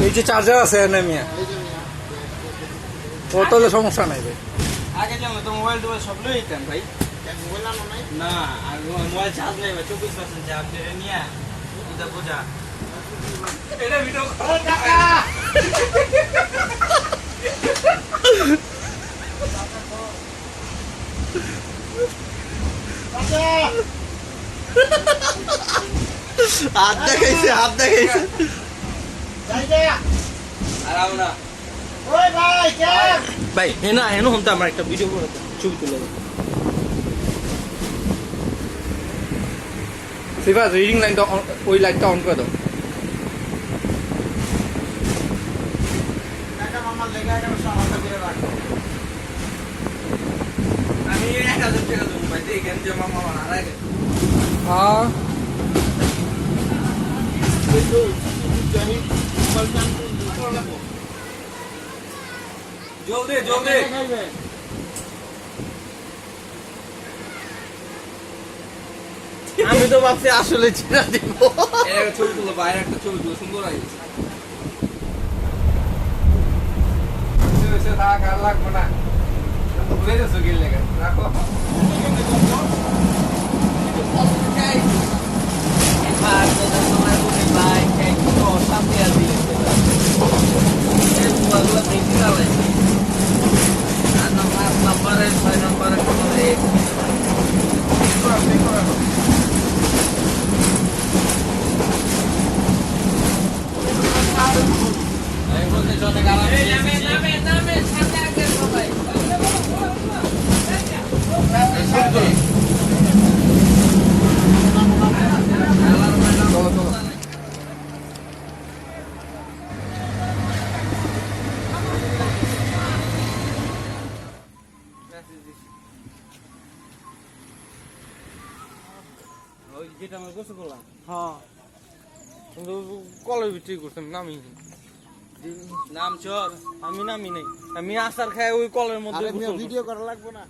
নিচে চার্জার আছে না মিয়া? ও তাহলে সমস্যা নাই ভাই। আগে যেমন তো মোবাইল টোবাইল সব লই যেতাম ভাই। মোবাইল আনো নাই? না আর মোবাইল চার্জ নেই ভাই, 24% চার্জ এটা নিয়ে বুঝা বুঝা এটা ভিডিও কাকা হাত দেখাইছে, হাত দেখাইছে। আরাম না ওই ভাই কে ভাই হেনা হেনো হম তো আমরা একটা ভিডিও করে ছবি তুলে দেব। সিফা রিডিং লাইনটা ওই লাইটটা অন করে দাও। কাকা মামার লেগে একটা সামান্য দিয়ে রাখো। আমি 1000 টাকা দেব ভাই, দেখেন যে মামা হারাই গেছে। হ্যাঁ কিন্তু জানি মোবাইলটা করে রাখো। জলদি জলদি আমি তো ভাবছি আসলে চিনা দিব। একটা ছবি তুলো, বাইরে একটা ছবি তুলো, সুন্দর আছে। থাক আর লাগবো না, ভুলে যাচ্ছ গেলে রাখো। যেটা আমরা গোসল করলাম, হ্যাঁ কিন্তু কলের ভিতরে করতাম নামি নাম চর আমি নামি নাই। আমি আচার খাই ওই কলের মধ্যে আরে ভিডিও করা লাগবে না।